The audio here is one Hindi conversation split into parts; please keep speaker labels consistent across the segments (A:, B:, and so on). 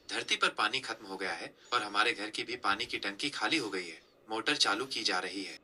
A: धरती पर पानी खत्म हो गया है और हमारे घर की भी पानी की टंकी खाली हो गई है। मोटर चालू की जा रही है।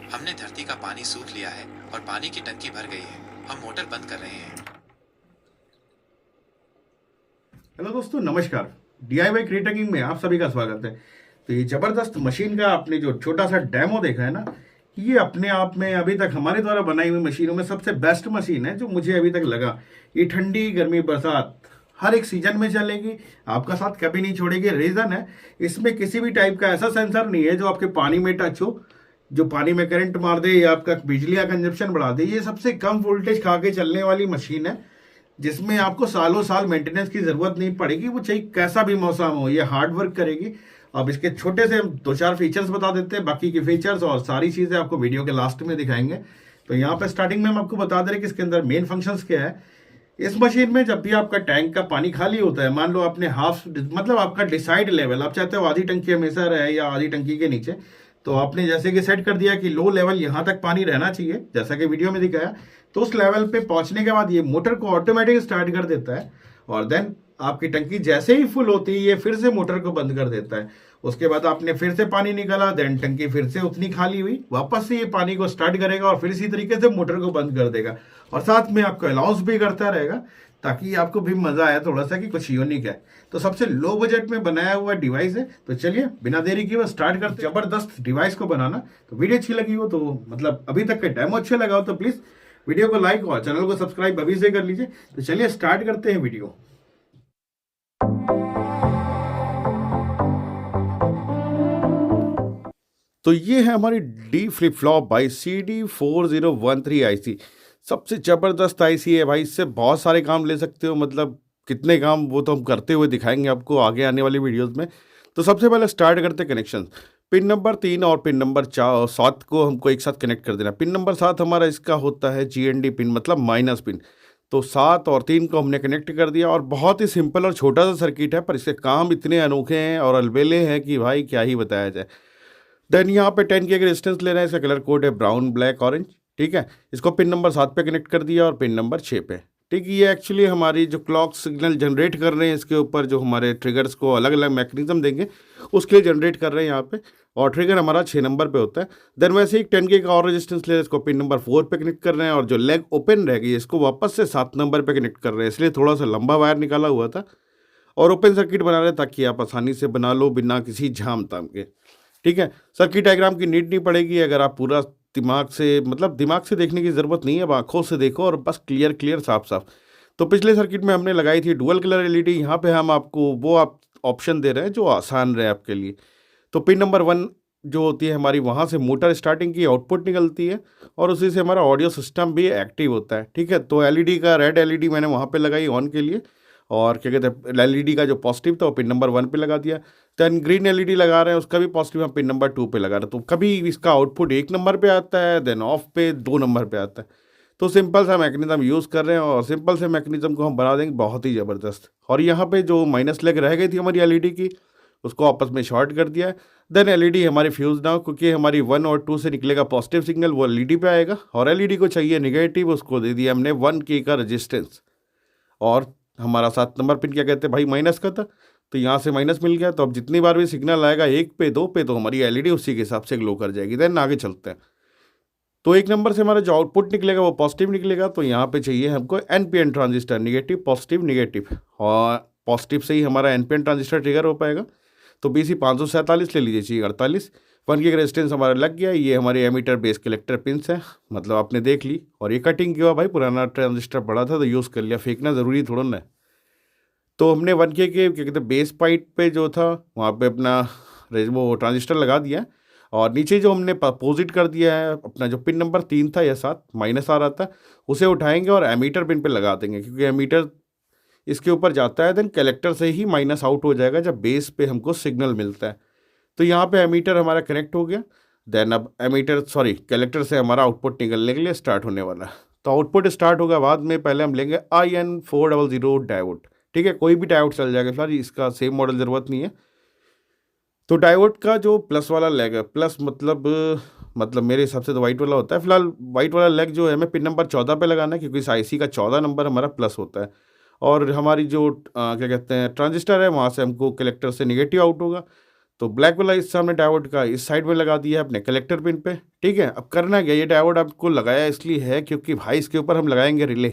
A: हमने धरती का पानी सूख लिया है और पानी की टंकी भर गई है। हम मोटर बंद कर रहे हैं।
B: हेलो दोस्तों, नमस्कार। DIY क्रिएटिंग में आप सभी का स्वागत है। तो ये जबरदस्त मशीन का आपने जो छोटा सा डेमो देखा है ना, ये अपने आप में अभी तक हमारे द्वारा बनाई हुई मशीनों में सबसे बेस्ट मशीन है जो मुझे अभी तक लगा। ये ठंडी गर्मी बरसात हर एक सीजन में चलेगी, आपका साथ कभी नहीं छोड़ेगी। रीजन है, इसमें किसी भी टाइप का ऐसा सेंसर नहीं है जो आपके पानी में टच हो, जो पानी में करंट मार दे या आपका बिजली का कंजप्शन बढ़ा दे। ये सबसे कम वोल्टेज खा के चलने वाली मशीन है जिसमें आपको सालों साल मेंटेनेंस की जरूरत नहीं पड़ेगी। वो चाहे कैसा भी मौसम हो, ये हार्ड वर्क करेगी। अब इसके छोटे से 2-4 फीचर्स बता देते हैं, बाकी की फीचर्स और सारी चीजें आपको वीडियो के लास्ट में दिखाएंगे। तो यहाँ पे स्टार्टिंग में हम आपको बता दे रहे हैं कि इसके अंदर मेन फंक्शंस क्या है। इस मशीन में जब भी आपका टैंक का पानी खाली होता है, मान लो आपने हाफ, मतलब आपका डिसाइड लेवल, आप चाहते हो आधी टंकी हमेशा रहे या आधी टंकी के नीचे, तो आपने जैसे कि सेट कर दिया कि लो लेवल यहाँ तक पानी रहना चाहिए, जैसा कि वीडियो में दिखाया। तो उस लेवल पे पहुंचने के बाद ये मोटर को ऑटोमेटिक स्टार्ट कर देता है और देन आपकी टंकी जैसे ही फुल होती है ये फिर से मोटर को बंद कर देता है। उसके बाद आपने फिर से पानी निकाला, देन टंकी फिर से उतनी खाली हुई, वापस से ये पानी को स्टार्ट करेगा और फिर इसी तरीके से मोटर को बंद कर देगा। और साथ में आपको अलाउंस भी करता रहेगा ताकि आपको भी मजा आया थोड़ा सा कि कुछ यूनिक है। तो सबसे लो बजट में बनाया हुआ डिवाइस है। तो चलिए बिना देरी किए स्टार्ट करते हैं जबरदस्त डिवाइस को बनाना। तो वीडियो अच्छी लगी हो तो, मतलब अभी तक का डेमो अच्छा लगा हो तो प्लीज वीडियो को लाइक और चैनल को सब्सक्राइब अभी से कर लीजिए। तो चलिए स्टार्ट करते हैं वीडियो। तो ये है हमारी D flip flop by CD4013 IC। सबसे जबरदस्त IC है भाई, इससे बहुत सारे काम ले सकते हो। मतलब कितने काम वो तो हम करते हुए दिखाएंगे आपको आगे आने वाली वीडियोस में। तो सबसे पहले स्टार्ट करते कनेक्शन। पिन नंबर 3 और पिन नंबर 7 को हमको एक साथ कनेक्ट कर देना। पिन नंबर 7 हमारा इसका होता है GND पिन, मतलब माइनस पिन। तो 7 और 3 को हमने कनेक्ट कर दिया और बहुत ही सिंपल और छोटा सा सर्किट है, पर इसके काम इतने अनोखे हैं और अलबेले हैं कि भाई क्या ही बताया जाए। देन यहाँ पे 10K का रेजिस्टेंस ले रहे हैं, इसका कलर कोड है ब्राउन ब्लैक ऑरेंज। ठीक है, इसको पिन नंबर 7 पे कनेक्ट कर दिया और पिन नंबर 6 पे। ठीक है, ये एक्चुअली हमारी जो क्लॉक सिग्नल जनरेट कर रहे हैं, इसके ऊपर जो हमारे ट्रिगर्स को अलग अलग मैकेनिज्म देंगे उसके लिए जनरेट कर रहे हैं यहाँ पे। और ट्रिगर हमारा 6 नंबर पे होता है। देन वैसे ही 10K का और रेजिस्टेंस ले रहे हैं, इसको पिन नंबर 4 पे कनेक्ट कर रहे हैं और जो लेग ओपन रह गई इसको वापस से 7 नंबर पे कनेक्ट कर रहे हैं, इसलिए थोड़ा सा लंबा वायर निकाला हुआ था। और ओपन सर्किट बना रहे हैं ताकि आप आसानी से बना लो बिना किसी झाम ताम के। ठीक है, सर्किट डायग्राम की नीड नहीं पड़ेगी अगर आप पूरा दिमाग से, मतलब दिमाग से देखने की ज़रूरत नहीं है, अब आंखों से देखो और बस क्लियर क्लियर साफ साफ। तो पिछले सर्किट में हमने लगाई थी डुअल कलर LED, यहाँ पे हम आपको वो आप ऑप्शन दे रहे हैं जो आसान रहे आपके लिए। तो पिन नंबर 1 जो होती है हमारी, वहाँ से मोटर स्टार्टिंग की आउटपुट निकलती है और उसी से हमारा ऑडियो सिस्टम भी एक्टिव होता है। ठीक है, तो LED का रेड LED मैंने वहाँ पे लगाई ऑन के लिए, और क्या कहते हैं LED का जो पॉजिटिव था वो पिन नंबर 1 पे लगा दिया। देन ग्रीन LED लगा रहे हैं, उसका भी पॉजिटिव हम पिन नंबर 2 पे लगा रहे हैं। तो कभी इसका आउटपुट 1 नंबर पे आता है, देन ऑफ पे 2 नंबर पे आता है। तो सिंपल सा मैकेनिज्म यूज़ कर रहे हैं और सिंपल से मैकेनिज्म को हम बना देंगे बहुत ही ज़बरदस्त। और यहाँ पे जो माइनस लेग रह गई थी हमारी LED की, उसको आपस में शॉर्ट कर दिया है। देन LED हमारी फ्यूज ना हो, क्योंकि हमारी 1 और 2 से निकलेगा पॉजिटिव सिग्नल, वो LED पे आएगा। और LED को चाहिए निगेटिव, उसको दे दिया हमने 1K का रजिस्टेंस। और हमारा 7 नंबर पिन क्या कहते हैं भाई, माइनस का था, तो यहाँ से माइनस मिल गया। तो अब जितनी बार भी सिग्नल आएगा 1 पे 2 पे, तो हमारी LED उसी के हिसाब से ग्लो कर जाएगी। देन आगे चलते हैं। तो 1 नंबर से हमारा जो आउटपुट निकलेगा वो पॉजिटिव निकलेगा। तो यहाँ पे चाहिए हमको NPN transistor, negative positive negative, और पॉजिटिव से ही हमारा NPN ट्रांजिस्टर ट्रिगर हो पाएगा। तो BC 547 ले लीजिए, चाहिए 48। 1K का रेजिस्टेंस हमारा लग गया। ये हमारे एमीटर बेस कलेक्टर पिन्स है, मतलब आपने देख ली। और ये कटिंग किया भाई, पुराना ट्रांजिस्टर पड़ा था तो यूज़ कर लिया, फेंकना ज़रूरी थोड़ा ना। तो हमने 1K के क्या कहते हैं बेस पाइप पे जो था वहाँ पे अपना वो ट्रांजिस्टर लगा दिया। और नीचे जो हमने अपोजिट कर दिया है अपना, जो पिन नंबर 3 था या 7 माइनस आ रहा था, उसे उठाएंगे और एमीटर पिन पे लगा देंगे, क्योंकि एमीटर इसके ऊपर जाता है, देन कलेक्टर से ही माइनस आउट हो जाएगा जब बेस पे हमको सिग्नल मिलता है। तो यहाँ पे एमीटर हमारा कनेक्ट हो गया, देन अब कलेक्टर से हमारा आउटपुट निकलने के लिए स्टार्ट होने वाला है। तो आउटपुट स्टार्ट होगा बाद में, पहले हम लेंगे IN400 डायोड, ठीक है, कोई भी डायोड चल जाएगा फिलहाल, इसका सेम मॉडल ज़रूरत नहीं है। तो डायोड का जो प्लस वाला लेग है, प्लस मतलब मेरे हिसाब से तो वाइट वाला होता है, फिलहाल वाइट वाला लेग जो है हमें पिन नंबर 14 पे लगाना है, क्योंकि इस आईसी का 14 नंबर हमारा प्लस होता है। और हमारी जो क्या कहते हैं ट्रांजिस्टर है, वहाँ से हमको कलेक्टर से निगेटिव आउट होगा। तो ब्लैक वाला इस सामने डायोड का इस साइड में लगा दिया है अपने कलेक्टर पिन पे, ठीक है। अब करना क्या, ये डायोड आपको लगाया इसलिए है क्योंकि भाई इसके ऊपर हम लगाएंगे रिले।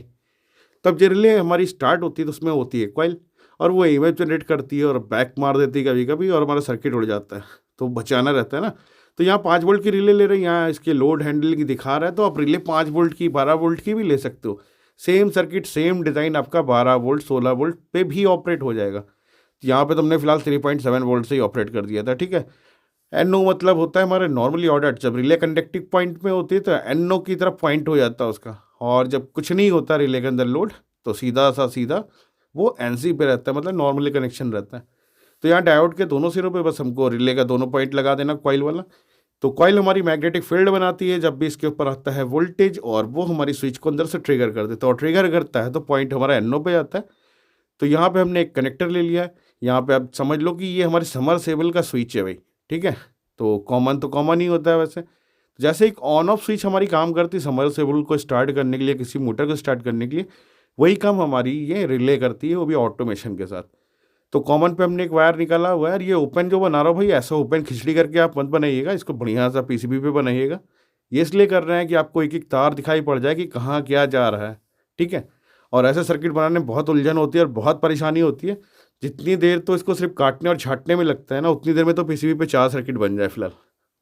B: तब जो रिले हमारी स्टार्ट होती है तो उसमें होती है कॉइल, और वो इमेज जनरेट करती है और बैक मार देती है कभी कभी, और हमारा सर्किट उड़ जाता है, तो बचाना रहता है ना। तो यहाँ 5 वोल्ट की रिले ले रहे हैं, यहाँ इसके लोड हैंडल की दिखा रहा है, तो आप रिले 5 वोल्ट की 12 वोल्ट की भी ले सकते हो। सेम सर्किट सेम डिज़ाइन आपका 12 वोल्ट 16 वोल्ट पे भी ऑपरेट हो जाएगा। यहाँ पे तुमने फिलहाल 3.7 वोल्ट से ही ऑपरेट कर दिया था, ठीक है। NO मतलब होता है हमारे नॉर्मली ऑर्डर, जब रिले कंडक्टिव पॉइंट में होती है तो NO की तरफ पॉइंट हो जाता है उसका, और जब कुछ नहीं होता रिले के अंदर लोड, तो सीधा वो NC पे रहता है, मतलब नॉर्मली कनेक्शन रहता है। तो यहाँ डायोड के दोनों सिरों पे बस हमको रिले का दोनों पॉइंट लगा देना कॉइल वाला। तो कॉइल हमारी मैग्नेटिक फील्ड बनाती है जब भी इसके ऊपर आता है वोल्टेज, और वो हमारी स्विच को अंदर से ट्रिगर कर देता है, और ट्रिगर करता है तो पॉइंट हमारा NO पे जाता है। तो यहाँ पे हमने एक कनेक्टर ले लिया है, यहाँ पे आप समझ लो कि ये हमारे समरसेबल का स्विच है भाई, ठीक है। तो कॉमन ही होता है वैसे। जैसे एक ऑन ऑफ स्विच हमारी काम करती है समरसेबल को स्टार्ट करने के लिए, किसी मोटर को स्टार्ट करने के लिए, वही काम हमारी ये रिले करती है, वो भी ऑटोमेशन के साथ। तो कॉमन पे हमने एक वायर निकाला हुआ है, और ये ओपन जो बना रहा हो भाई, ऐसा ओपन खिचड़ी करके आप मत बनाइएगा, इसको बढ़िया सा PCB पे बनाइएगा। ये इसलिए कर रहे हैं कि आपको एक एक तार दिखाई पड़ जाए कि कहाँ क्या जा रहा है, ठीक है। और ऐसे सर्किट बनाने में बहुत उलझन होती है और बहुत परेशानी होती है। जितनी देर तो इसको सिर्फ काटने और छाटने में लगता है ना, उतनी देर में तो PCB पे 4 सर्किट बन जाए फिलहाल,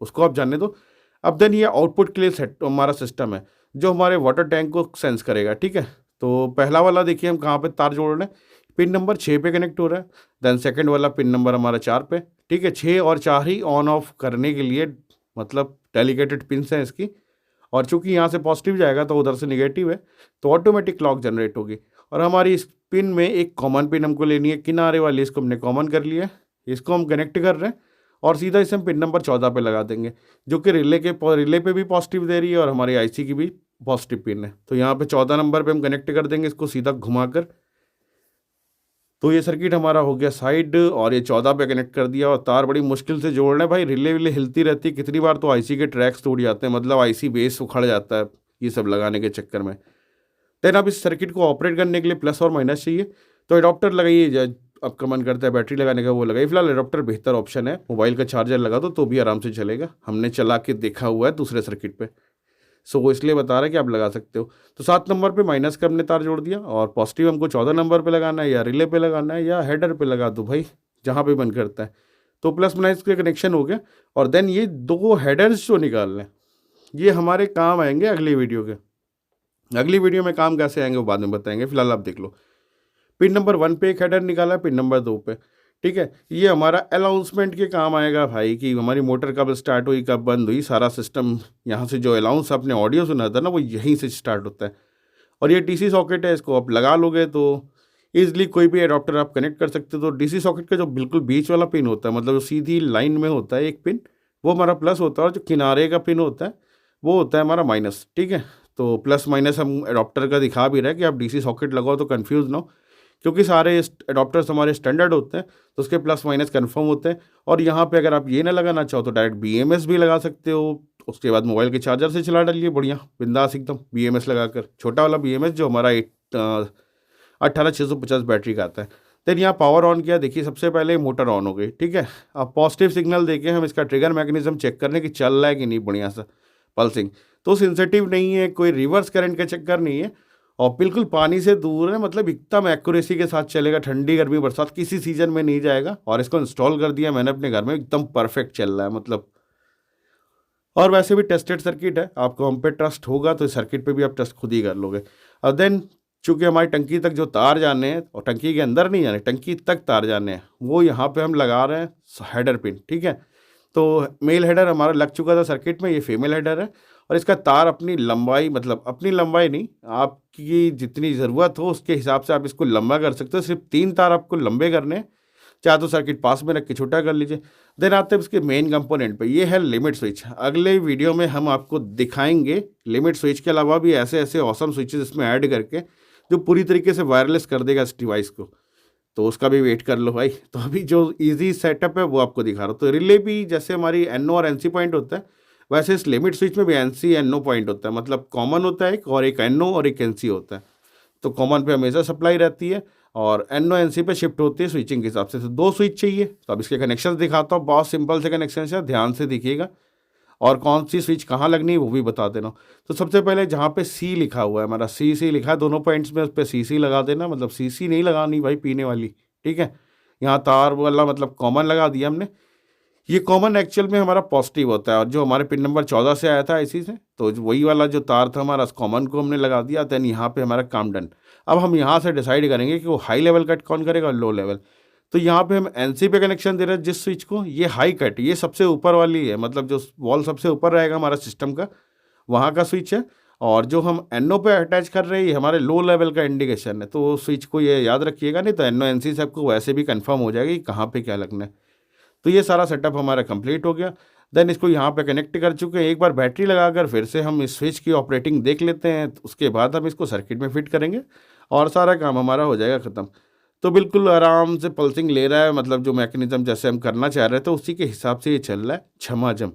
B: उसको आप जानने दो। अब देन ये आउटपुट के लिए सेट हमारा सिस्टम है जो हमारे वाटर टैंक को सेंस करेगा, ठीक है। तो पहला वाला देखिए हम कहाँ पे तार जोड़ रहे हैं, पिन नंबर 6 पे कनेक्ट हो रहा है। देन सेकंड वाला पिन नंबर हमारा 4 पे, ठीक है। 6 और 4 ही ऑन ऑफ करने के लिए, मतलब डेलिकेटेड पिन्स हैं इसकी, और चूंकि यहाँ से पॉजिटिव जाएगा तो उधर से निगेटिव है, तो ऑटोमेटिक क्लॉक जनरेट होगी। और हमारी इस पिन में एक कॉमन पिन हमको लेनी है, किनारे वाली, इसको हमने कॉमन कर लिया है, इसको हम कनेक्ट कर रहे हैं, और सीधा इसे हम पिन नंबर 14 पे लगा देंगे, जो कि रिले पे भी पॉजिटिव दे रही है और हमारी IC की भी पॉजिटिव पिन है। तो यहाँ पे 14 नंबर पे हम कनेक्ट कर देंगे इसको सीधा घुमाकर। तो ये सर्किट हमारा हो गया साइड, और ये 14 पे कनेक्ट कर दिया, और तार बड़ी मुश्किल से जोड़ना है भाई, रिले विले हिलती रहती है, कितनी बार तो IC के ट्रैक्स टूट जाते हैं, मतलब IC बेस उखड़ जाता है ये सब लगाने के चक्कर में। देन अब इस सर्किट को ऑपरेट करने के लिए प्लस और माइनस चाहिए, तो एडॉप्टर लगाइए, आपका मन करता है बैटरी लगाने का वो लगाइए। फिलहाल एडॉप्टर बेहतर ऑप्शन है, मोबाइल का चार्जर लगा दो तो भी आराम से चलेगा, हमने चला के देखा हुआ है दूसरे सर्किट पे, सो वो इसलिए बता रहा है कि आप लगा सकते हो। तो 7 नंबर पे माइनस का हमने तार जोड़ दिया, और पॉजिटिव हमको 14 नंबर पे लगाना है, या रिले पे लगाना है, या हेडर पे लगा दो भाई, जहाँ पे मन करता है। तो प्लस माइनस के कनेक्शन हो गया, और देन ये 2 हेडर्स जो निकालने हैं ये हमारे काम आएंगे अगली वीडियो के। अगली वीडियो में काम कैसे आएंगे वो बाद में बताएंगे, फिलहाल आप देख लो। पिन नंबर 1 पे एक हेडर निकाला है, पिन नंबर 2 पे, ठीक है। ये हमारा अनाउंसमेंट के काम आएगा भाई, कि हमारी मोटर कब स्टार्ट हुई कब बंद हुई, सारा सिस्टम यहाँ से जो अलाउंस आपने ऑडियो सुना था ना, वो यहीं से स्टार्ट होता है। और ये DC सॉकेट है, इसको आप लगा लोगे तो ईजिली कोई भी एडाप्टर आप कनेक्ट कर सकते हो। तो DC सॉकेट का जो बिल्कुल बीच वाला पिन होता है, मतलब जो सीधी लाइन में होता है एक पिन, वो हमारा प्लस होता है, और जो किनारे का पिन होता है वो होता है हमारा माइनस, ठीक है। तो प्लस माइनस हम एडाप्टर का दिखा भी रहे हैं कि आप DC सॉकेट लगाओ तो कन्फ्यूज़ ना हो, क्योंकि सारे एडाप्टर्स हमारे स्टैंडर्ड होते हैं, तो उसके प्लस माइनस कन्फर्म होते हैं। और यहाँ पे अगर आप ये ना लगाना चाहो तो डायरेक्ट BMS भी लगा सकते हो, उसके बाद मोबाइल के चार्जर से चला डालिए, बढ़िया बिंदास एकदम BMS लगाकर, छोटा वाला BMS जो हमारा 18650 बैटरी का आता है। देन यहाँ पावर ऑन किया, देखिए सबसे पहले मोटर ऑन हो गई, ठीक है। अब पॉजिटिव सिग्नल देके हम इसका ट्रिगर मैकेनिज्म चेक करने की चल रहा है कि नहीं बढ़िया सा पल्सिंग, तो सेंसिटिव नहीं है, कोई रिवर्स करंट का चक्कर नहीं है, और बिल्कुल पानी से दूर है, मतलब एकदम एक्यूरेसी के साथ चलेगा, ठंडी गर्मी बरसात किसी सीजन में नहीं जाएगा। और इसको इंस्टॉल कर दिया मैंने अपने घर में, एकदम परफेक्ट चल रहा है मतलब। और वैसे भी टेस्टेड सर्किट है, आपको हम पे ट्रस्ट होगा तो इस सर्किट पे भी आप टेस्ट खुद ही कर लोगे। और देन चूँकि हमारी टंकी तक जो तार जाने हैं, और टंकी के अंदर नहीं जाने, टंकी तक तार जाने हैं, वो यहाँ पे हम लगा रहे हैं हेडर पिन, ठीक है। तो मेल हेडर हमारा लग चुका था सर्किट में, ये फीमेल हेडर है। और इसका तार अपनी लंबाई, मतलब अपनी लंबाई नहीं, आपकी जितनी ज़रूरत हो उसके हिसाब से आप इसको लंबा कर सकते हो। सिर्फ 3 तार आपको लंबे करने हैं, चाहे तो सर्किट पास में रख के छोटा कर लीजिए। देन आते हैं इसके मेन कंपोनेंट पे, ये है लिमिट स्विच। अगले वीडियो में हम आपको दिखाएंगे लिमिट स्विच के अलावा भी ऐसे ऐसे ऑसम स्विचेस इसमें ऐड करके जो पूरी तरीके से वायरलेस कर देगा इस डिवाइस को। तो उसका भी वेट कर लो भाई। तो अभी जो इजी सेटअप है वो आपको दिखा रहा हूँ। तो रिले भी जैसे हमारी NO और NC पॉइंट होता है, वैसे इस लिमिट स्विच में भी NC NO पॉइंट होता है। मतलब कॉमन होता है एक, और एक NO और एक NC होता है। तो कॉमन पे हमेशा सप्लाई रहती है और NO NC पे शिफ्ट होती है स्विचिंग के हिसाब से। तो 2 स्विच चाहिए। तो अब इसके कनेक्शन दिखाता हूँ, बहुत सिंपल से कनेक्शन है, ध्यान से दिखिएगा। और कौन सी स्विच कहाँ लगनी है वो भी बता देना। तो सबसे पहले जहाँ पे C लिखा हुआ है, हमारा C लिखा है दोनों पॉइंट्स में, उस पर CC लगा देना। मतलब CC नहीं लगानी भाई, पीने वाली, ठीक है। यहाँ तार वाला मतलब कॉमन लगा दिया हमने। ये कॉमन एक्चुअल में हमारा पॉजिटिव होता है, और जो हमारे पिन नंबर 14 से आया था IC से, तो वही वाला जो तार था हमारा कॉमन को हमने लगा दिया। देन यहाँ पे हमारा काम डन। अब हम यहाँ से डिसाइड करेंगे कि वो हाई लेवल कट कौन करेगा और लो लेवल। तो यहाँ पे हम NC पे कनेक्शन दे रहे हैं जिस स्विच को, ये हाई कट, ये सबसे ऊपर वाली है, मतलब जो वॉल सबसे ऊपर रहेगा हमारा सिस्टम का, वहाँ का स्विच है। और जो हम NO पे अटैच कर रहे हैं ये हमारे लो लेवल का इंडिकेशन है। तो स्विच को ये याद रखिएगा, नहीं तो NO NC से आपको वैसे भी कंफर्म हो जाएगा कि कहाँ पे क्या लगना है। तो ये सारा सेटअप हमारा कंप्लीट हो गया। देन इसको यहाँ पे कनेक्ट कर चुके हैं। एक बार बैटरी लगाकर फिर से हम इस स्विच की ऑपरेटिंग देख लेते हैं, उसके बाद हम इसको सर्किट में फिट करेंगे और सारा काम हमारा हो जाएगा ख़त्म। तो बिल्कुल आराम से पल्सिंग ले रहा है, मतलब जो मैकेनिज्म जैसे हम करना चाह रहे थे उसी के हिसाब से ये चल रहा है झमाझम।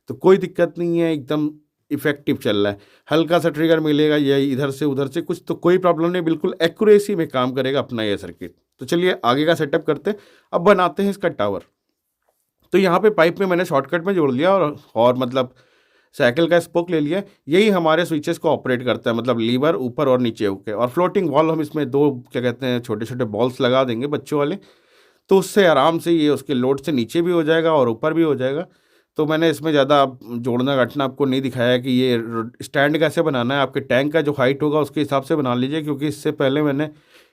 B: तो कोई दिक्कत नहीं है, एकदम इफेक्टिव चल रहा है। हल्का सा ट्रिगर मिलेगा या इधर से उधर से कुछ, तो कोई प्रॉब्लम नहीं, बिल्कुल एक्यूरेसी में काम करेगा अपना ये सर्किट। तो चलिए आगे का सेटअप करते हैं। अब बनाते हैं इसका टावर। तो यहाँ पे पाइप में मैंने शॉर्टकट में जोड़ लिया और मतलब साइकिल का स्पोक ले लिया। यही हमारे स्विचेस को ऑपरेट करता है, मतलब लीवर ऊपर और नीचे होके। और फ्लोटिंग वॉल हम इसमें 2 क्या कहते हैं छोटे छोटे बॉल्स लगा देंगे बच्चों वाले, तो उससे आराम से ये उसके लोड से नीचे भी हो जाएगा और ऊपर भी हो जाएगा। तो मैंने इसमें ज़्यादा जोड़ना घटना आपको नहीं दिखाया कि ये स्टैंड कैसे बनाना है। आपके टैंक का जो हाइट होगा उसके हिसाब से बना लीजिए, क्योंकि इससे पहले मैंने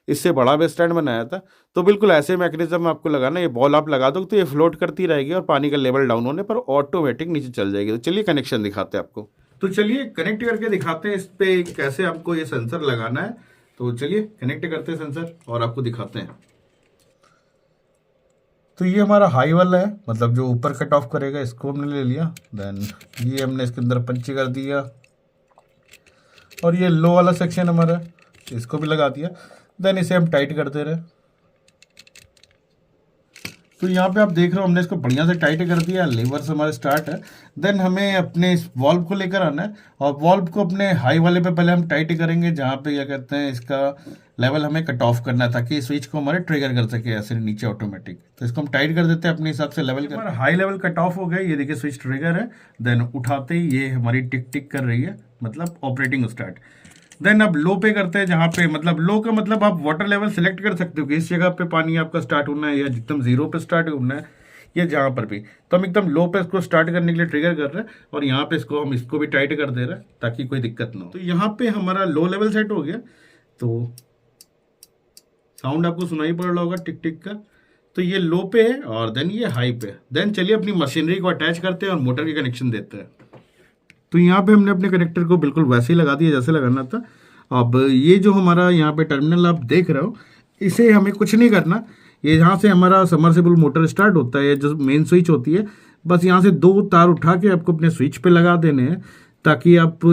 B: इससे बड़ा भी स्टैंड बनाया था। तो बिल्कुल ऐसे मैकेनिज्म आपको लगाना, ये बॉल आप लगा दो तो ये फ्लोट करती रहेगी और पानी का लेवल डाउन होने पर ऑटोमेटिक नीचे चल जाएगी। तो चलिए कनेक्शन दिखाते हैं आपको। तो चलिए कनेक्ट करके दिखाते हैं इस पे कैसे आपको ये सेंसर लगाना है। तो चलिए कनेक्ट करते हैं सेंसर और आपको दिखाते हैं। तो ये हमारा हाई वाला है, मतलब जो ऊपर कट ऑफ करेगा, इसको हमने ले लिया। देन ये हमने इसके अंदर पंच कर दिया, और ये लो वाला सेक्शन हमारा, इसको भी लगा दिया। देन इसे हम टाइट कर दे रहे हैं। तो यहाँ पे आप देख रहे हो हमने इसको बढ़िया से टाइट कर दिया, लीवर से हमारा स्टार्ट है। देन हमें अपने इस वॉल्व को लेकर आना है, और वॉल्व को अपने हाई वाले पे पहले हम टाइट करेंगे, जहाँ पे क्या कहते हैं इसका लेवल हमें कट ऑफ करना है, ताकि स्विच को हमारे ट्रिगर कर सके ऐसे नीचे ऑटोमेटिक। तो इसको हम टाइट कर देते हैं अपने हिसाब से लेवल कर। हाई लेवल कट ऑफ हो गया, ये देखिए स्विच ट्रिगर है। देन उठाते ही ये हमारी टिक टिक कर रही है, मतलब ऑपरेटिंग स्टार्ट। देन अब लो पे करते हैं, जहाँ पे मतलब लो का मतलब आप वाटर लेवल सिलेक्ट कर सकते हो कि इस जगह पे पानी आपका स्टार्ट होना है या एकदम 0 पे स्टार्ट होना है, या जहाँ पर भी। तो हम एकदम लो पे इसको स्टार्ट करने के लिए ट्रिगर कर रहे हैं, और यहाँ पे हम इसको भी टाइट कर दे रहे हैं ताकि कोई दिक्कत ना हो। तो यहाँ पे हमारा लो लेवल सेट हो गया। तो साउंड आपको सुनाई पड़ रहा होगा टिक टिक का। तो ये लो पे है और देन ये हाई पे। देन चलिए अपनी मशीनरी को अटैच करते हैं और मोटर की कनेक्शन देते हैं। तो यहाँ पे हमने अपने कनेक्टर को बिल्कुल वैसे ही लगा दिया जैसे लगाना था। अब ये जो हमारा यहाँ पे टर्मिनल आप देख रहे हो, इसे हमें कुछ नहीं करना। ये यहाँ से हमारा सबमर्सिबल मोटर स्टार्ट होता है, जो मेन स्विच होती है। बस यहाँ से 2 तार उठा के आपको अपने स्विच पे लगा देने हैं, ताकि आप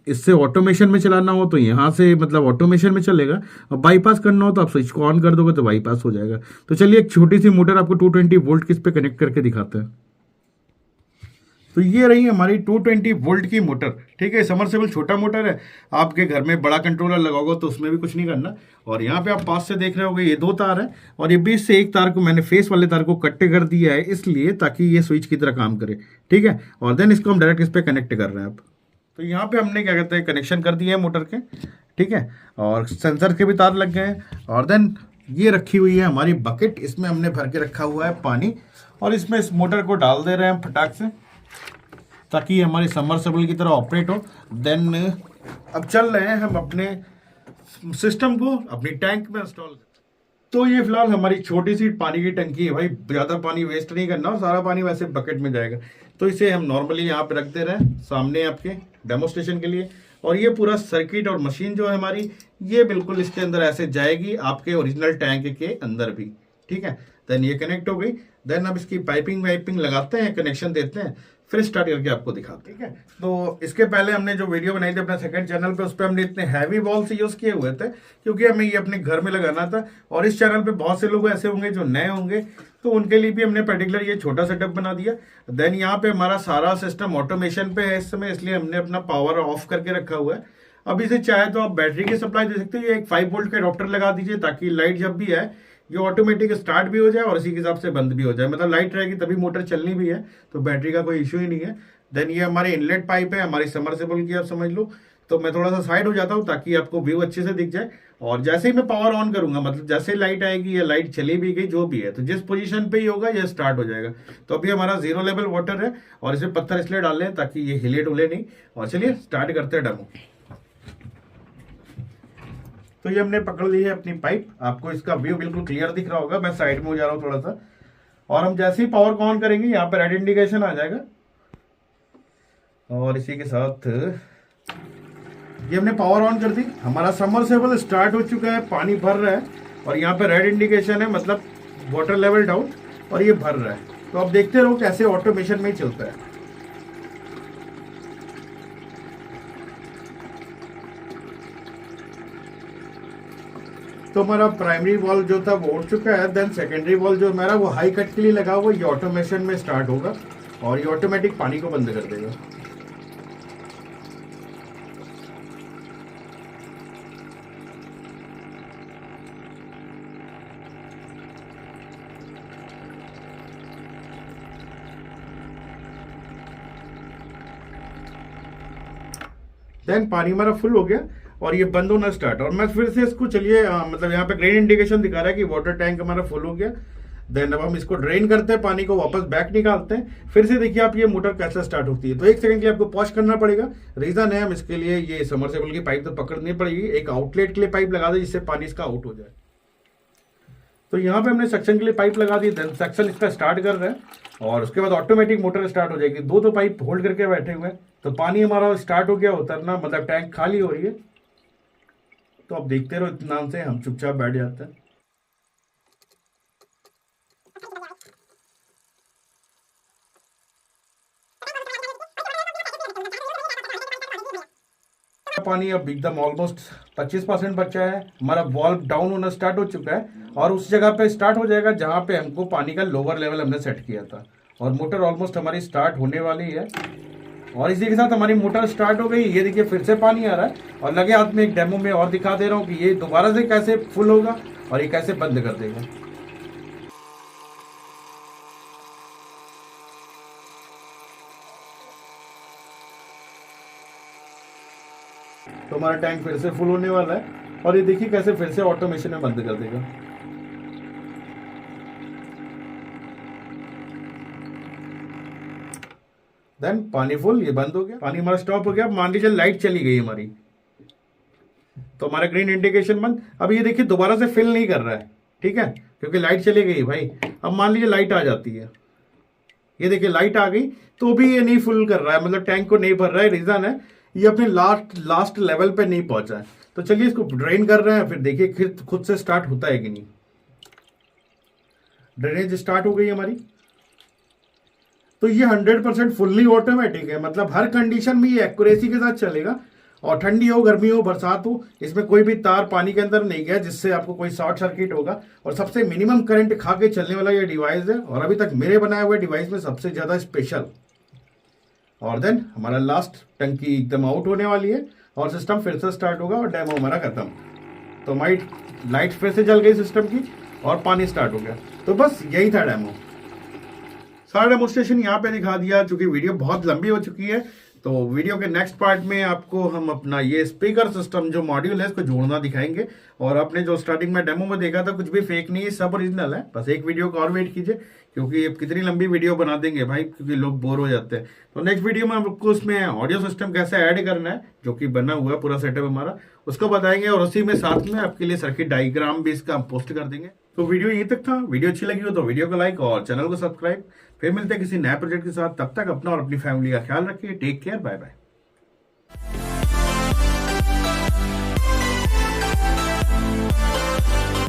B: इससे ऑटोमेशन में चलाना हो तो यहाँ से मतलब ऑटोमेशन में चलेगा, और बाईपास करना हो तो आप स्विच को ऑन कर दोगे तो बाईपास हो जाएगा। तो चलिए एक छोटी सी मोटर आपको 220 वोल्ट की इस पे कनेक्ट करके दिखाते हैं। तो ये रही हमारी 220 वोल्ट की मोटर, ठीक है। समरसेबल छोटा मोटर है, आपके घर में बड़ा कंट्रोलर लगाओगे तो उसमें भी कुछ नहीं करना। और यहाँ पे आप पास से देख रहे होगे ये 2 तार है, और ये बीच से एक तार को मैंने फेस वाले तार को कट कर दिया है, इसलिए ताकि ये स्विच की तरह काम करे, ठीक है। और देन इसको हम डायरेक्ट इस पर कनेक्ट कर रहे हैं आप। तो यहाँ पे हमने क्या कहते हैं कनेक्शन कर दिया है मोटर के, ठीक है। और सेंसर के भी तार लग गए हैं। और देन ये रखी हुई है हमारी बकेट, इसमें हमने भर के रखा हुआ है पानी, और इसमें इस मोटर को डाल दे रहे हैं हम फटाक से, ताकि हमारी सबमर्सिबल की तरह ऑपरेट हो। देन अब चल रहे हैं हम अपने सिस्टम को अपनी टैंक में इंस्टॉल। तो ये फिलहाल हमारी छोटी सी पानी की टंकी है भाई, ज़्यादा पानी वेस्ट नहीं करना और सारा पानी वैसे बकेट में जाएगा। तो इसे हम नॉर्मली यहाँ पे रख दे रहे हैं सामने आपके डेमोस्ट्रेशन के लिए। और ये पूरा सर्किट और मशीन जो है हमारी, ये बिल्कुल इसके अंदर ऐसे जाएगी आपके ओरिजिनल टैंक के अंदर भी, ठीक है। देन ये कनेक्ट हो गई। देन अब इसकी पाइपिंग वाइपिंग लगाते हैं, कनेक्शन देते हैं, फिर स्टार्ट करके आपको दिखाते हैं, ठीक है। तो इसके पहले हमने जो वीडियो बनाई थी अपने सेकंड चैनल पे, उस पर हमने इतने हैवी बॉल्स यूज किए हुए थे क्योंकि हमें ये अपने घर में लगाना था। और इस चैनल पे बहुत से लोग ऐसे होंगे जो नए होंगे, तो उनके लिए भी हमने पर्टिकुलर ये छोटा सेटअप बना दिया। देन यहाँ पे हमारा सारा सिस्टम ऑटोमेशन पे है इस समय, इसलिए हमने अपना पावर ऑफ करके रखा हुआ है। अब इसे चाहे तो आप बैटरी की सप्लाई दे सकते हो, ये एक 5 वोल्ट का अडॉप्टर लगा दीजिए ताकि लाइट जब भी आए ये ऑटोमेटिक स्टार्ट भी हो जाए और इसी के हिसाब से बंद भी हो जाए। मतलब लाइट रहेगी तभी मोटर चलनी भी है, तो बैटरी का कोई इश्यू ही नहीं है। देन ये हमारे इनलेट पाइप है हमारी सबमर्सिबल की, आप समझ लो। तो मैं थोड़ा सा साइड हो जाता हूँ ताकि आपको व्यू अच्छे से दिख जाए। और जैसे ही मैं पावर ऑन करूंगा, मतलब जैसे लाइट आएगी या लाइट चली भी गई जो भी है, तो जिस पोजीशन पे ही होगा ये स्टार्ट हो जाएगा। तो अभी हमारा 0 लेवल वाटर है और इसमें पत्थर इसलिए डाल रहे हैं ताकि ये हिले डुले नहीं। और चलिए स्टार्ट करते हैं डेमो। तो ये हमने पकड़ ली है अपनी पाइप, आपको इसका व्यू बिल्कुल क्लियर दिख रहा होगा। मैं साइड में हो जा रहा हूँ थोड़ा सा। और हम जैसे ही पावर को ऑन करेंगे यहाँ पर रेड इंडिकेशन आ जाएगा। और इसी के साथ ये हमने पावर ऑन कर दी, हमारा सबमर्सिबल स्टार्ट हो चुका है, पानी भर रहा है। और यहाँ पे रेड इंडिकेशन है, मतलब वाटर लेवल डाउन, और ये भर रहा है। तो अब देखते रहो कैसे ऑटोमेशन में ही चलता है। तो हमारा प्राइमरी वॉल जो था वो उठ चुका है। देन सेकेंडरी वॉल जो हमारा वो हाई कट के लिए लगा हुआ, ये ऑटोमेशन में स्टार्ट होगा और ये ऑटोमेटिक पानी को बंद कर देगा। देन पानी हमारा फुल हो गया और ये बंद होना स्टार्ट। और मैं फिर से इसको चलिए मतलब यहाँ पे ग्रीन इंडिकेशन दिखा रहा है कि वाटर टैंक हमारा फुल हो गया। देन अब हम इसको ड्रेन करते हैं, पानी को वापस बैक निकालते हैं। फिर से देखिए आप ये मोटर कैसे स्टार्ट होती है। तो 1 सेकंड के लिए आपको पॉज करना पड़ेगा। रीजन है हम इसके लिए ये सबमर्सिबल की पाइप तो पकड़नी पड़ेगी, एक आउटलेट के लिए पाइप लगा दे जिससे पानी इसका आउट हो जाए। तो यहाँ पे हमने सक्शन के लिए पाइप लगा दी। देन सक्शन इसका स्टार्ट कर रहा है और उसके बाद ऑटोमेटिक मोटर स्टार्ट हो जाएगी। दो पाइप होल्ड करके बैठे हुए हैं, तो पानी हमारा स्टार्ट हो गया उतरना, मतलब टैंक खाली हो रही है। तो आप देखते रहो, इत्मीनान से हम चुपचाप बैठ जाते हैं। पानी अब एकदम ऑलमोस्ट 25% बचा है। हमारा वॉल्व डाउन होना स्टार्ट हो चुका है और उस जगह पे स्टार्ट हो जाएगा जहां पे हमको पानी का लोअर लेवल हमने सेट किया था। और मोटर ऑलमोस्ट हमारी स्टार्ट होने वाली है और इसी के साथ हमारी मोटर स्टार्ट हो गई। ये देखिए फिर से पानी आ रहा है और लगे हाथ में एक डेमो में और दिखा दे रहा हूँ कि ये दोबारा से कैसे फुल होगा और ये कैसे बंद कर देगा। तो हमारा टैंक फिर से फुल होने वाला है और ये देखिए कैसे फिर से ऑटोमेशन में बंद कर देगा। देन पानी फुल, ये बंद हो गया, पानी हमारा स्टॉप हो गया। मान लीजिए लाइट चली गई हमारी, तो हमारा ग्रीन इंडिकेशन बंद। अब ये देखिए दोबारा से फिल नहीं कर रहा है, ठीक है, क्योंकि लाइट चली गई भाई। अब मान लीजिए लाइट आ जाती है, ये देखिए लाइट आ गई तो भी ये नहीं फुल कर रहा है, मतलब टैंक को नहीं भर रहा है। रीजन है ये अपने लास्ट लेवल पे नहीं पहुंचा है। तो चलिए इसको ड्रेन कर रहे हैं, फिर देखिए खुद से स्टार्ट होता है कि नहीं। ड्रेनेज स्टार्ट हो गई हमारी। तो ये 100% फुल्ली ऑटोमेटिक है, मतलब हर कंडीशन में ये एक्यूरेसी के साथ चलेगा। और ठंडी हो, गर्मी हो, बरसात हो, इसमें कोई भी तार पानी के अंदर नहीं गया जिससे आपको कोई शॉर्ट सर्किट होगा। और सबसे मिनिमम करंट खा के चलने वाला ये डिवाइस है और अभी तक मेरे बनाए हुए डिवाइस में सबसे ज्यादा स्पेशल। और देन हमारा लास्ट टंकी एकदम आउट होने वाली है और सिस्टम फिर से स्टार्ट होगा और डेमो हमारा खत्म। तो हमारी लाइट फिर से जल गई सिस्टम की और पानी स्टार्ट हो गया। तो बस यही था डेमो। सारा डेमोस्ट्रेशन यहाँ पे दिखा दिया। चूंकि वीडियो बहुत लंबी हो चुकी है, तो वीडियो के नेक्स्ट पार्ट में आपको हम अपना ये स्पीकर सिस्टम जो मॉड्यूल है इसको जोड़ना दिखाएंगे। और आपने जो स्टार्टिंग में डेमो में देखा था कुछ भी फेक नहीं है, सब ओरिजिनल है। बस एक वीडियो को और वेट कीजिए, क्योंकि अब कितनी लंबी वीडियो बना देंगे भाई, क्योंकि लोग बोर हो जाते हैं। तो नेक्स्ट वीडियो में आपको उसमें ऑडियो सिस्टम कैसे ऐड करना है, जो कि बना हुआ है पूरा सेटअप हमारा, उसको बताएंगे। और उसी में साथ में आपके लिए सर्किट डायग्राम भी इसका पोस्ट कर देंगे। तो वीडियो यहीं तक था। वीडियो अच्छी लगी हो तो वीडियो को लाइक और चैनल को सब्सक्राइब। फिर मिलते हैं किसी नए प्रोजेक्ट के साथ। तब तक अपना और अपनी फैमिली का ख्याल रखिए। Take care, bye bye.